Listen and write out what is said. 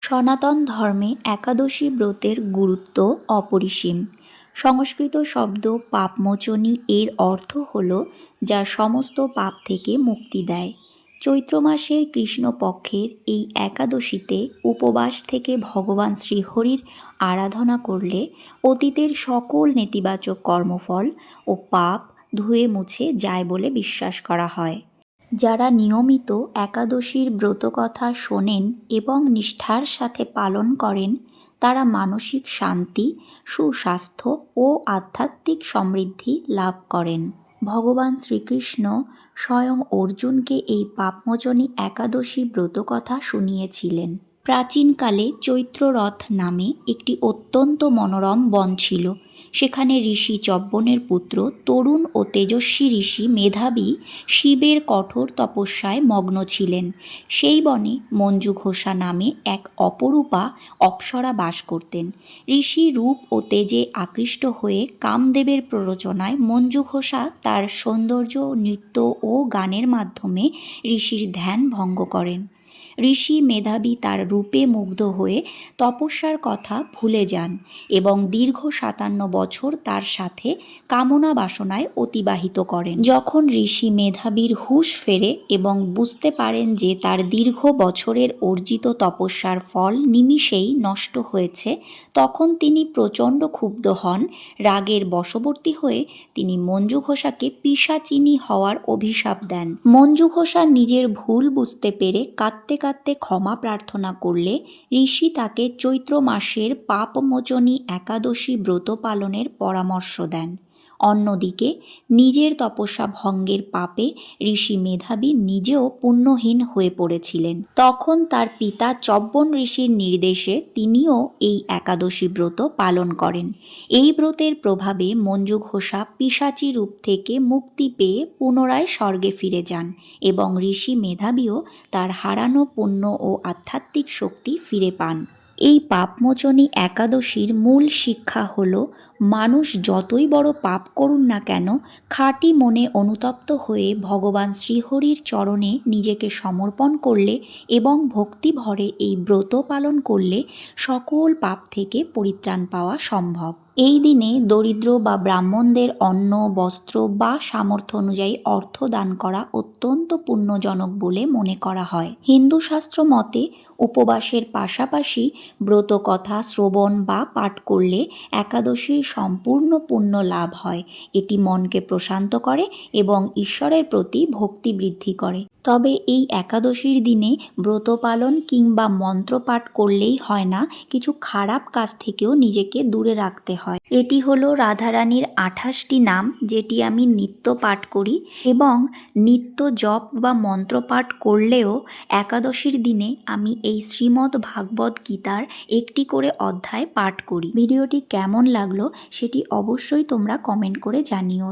সনাতন ধর্মে একাদশী ব্রতের গুরুত্ব অপরিসীম। সংস্কৃত শব্দ পাপমোচনী এর অর্থ হল যা সমস্ত পাপ থেকে মুক্তি দেয়। চৈত্র মাসের কৃষ্ণপক্ষের এই একাদশীতে উপবাস থেকে ভগবান শ্রীহরির আরাধনা করলে অতীতের সকল নেতিবাচক কর্মফল ও পাপ ধুয়ে মুছে যায় বলে বিশ্বাস করা হয়। যারা নিয়মিত একাদশীর ব্রতকথা শোনেন এবং নিষ্ঠার সাথে পালন করেন তারা মানসিক শান্তি, সুস্বাস্থ্য ও আধ্যাত্মিক সমৃদ্ধি লাভ করেন। ভগবান শ্রীকৃষ্ণ স্বয়ং অর্জুনকে এই পাপমোচনী একাদশী ব্রতকথা শুনিয়েছিলেন। প্রাচীনকালে চৈত্ররথ নামে একটি অত্যন্ত মনোরম বন ছিল। সেখানে ঋষি চব্বনের পুত্র তরুণ ও তেজস্বী ঋষি মেধাবী শিবের কঠোর তপস্যায় মগ্ন ছিলেন। সেই বনে মঞ্জু ঘোষা নামে এক অপরূপা অপ্সরা বাস করতেন। ঋষি রূপ ও তেজে আকৃষ্ট হয়ে কামদেবের প্ররোচনায় মঞ্জু ঘোষা তার সৌন্দর্য, নৃত্য ও গানের মাধ্যমে ঋষির ধ্যান ভঙ্গ করেন। ঋষি মেধাবী তার রূপে মুগ্ধ হয়ে তপস্যার কথা ভুলে যান এবং দীর্ঘ 57 বছর তার সাথে কামনা বাসনায় অতিবাহিত করেন। যখন ঋষি মেধাবীর হুঁশ ফেরে এবং বুঝতে পারেন যে তার দীর্ঘ বছরের অর্জিত তপস্যার ফল নিমিষেই নষ্ট হয়েছে, তখন তিনি প্রচণ্ড ক্ষুব্ধ হন। রাগের বশবর্তী হয়ে তিনি মঞ্জু ঘোষাকে পিশাচিনী হওয়ার অভিশাপ দেন। মঞ্জু ঘোষা নিজের ভুল বুঝতে পেরে কাঁদতে কাঁদতে ক্ষমা প্রার্থনা করলে ঋষি তাকে চৈত্র মাসের পাপমোচনী একাদশী ব্রত পালনের পরামর্শ দেন। অন্যদিকে নিজের তপস্যা ভঙ্গের পাপে ঋষি মেধাবী নিজেও পুণ্যহীন হয়ে পড়েছিলেন। তখন তার পিতা চব্বন ঋষির নির্দেশে তিনিও এই একাদশী ব্রত পালন করেন। এই ব্রতের প্রভাবে মঞ্জু ঘোষা পিশাচী রূপ থেকে মুক্তি পেয়ে পুনরায় স্বর্গে ফিরে যান এবং ঋষি মেধাবীও তার হারানো পুণ্য ও আধ্যাত্মিক শক্তি ফিরে পান। এই পাপমোচনী একাদশীর মূল শিক্ষা হল, মানুষ যতই বড় পাপ করুন না কেন, খাঁটি মনে অনুতপ্ত হয়ে ভগবান শ্রীহরির চরণে নিজেকে সমর্পণ করলে এবং ভক্তি ভরে এই ব্রত পালন করলে সকল পাপ থেকে পরিত্রাণ পাওয়া সম্ভব। এই দিনে দরিদ্র বা ব্রাহ্মণদের অন্ন, বস্ত্র বা সামর্থ্য অনুযায়ী অর্থ দান করা অত্যন্ত পুণ্যজনক বলে মনে করা হয়। হিন্দু শাস্ত্র মতে উপবাসের পাশাপাশি ব্রতকথা শ্রবণ বা পাঠ করলে একাদশীর সম্পূর্ণ পুণ্য লাভ হয়। এটি মনকে প্রশান্ত করে এবং ঈশ্বরের প্রতি ভক্তি বৃদ্ধি করে। তবে এই একাদশীর দিনে ব্রত পালন কিংবা মন্ত্রপাঠ করলেই হয় না, কিছু খারাপ কাজ থেকেও নিজেকে দূরে রাখতে হয়। এটি হলো রাধারানীর 28টি নাম, যেটি আমি নিত্য পাঠ করি এবং নিত্য জপ বা মন্ত্রপাঠ করলেও একাদশীর দিনে আমি এই শ্রীমদ্ ভাগবত গীতার একটি করে অধ্যায় পাঠ করি। ভিডিওটি কেমন লাগলো সেটি অবশ্যই তোমরা কমেন্ট করে জানিও।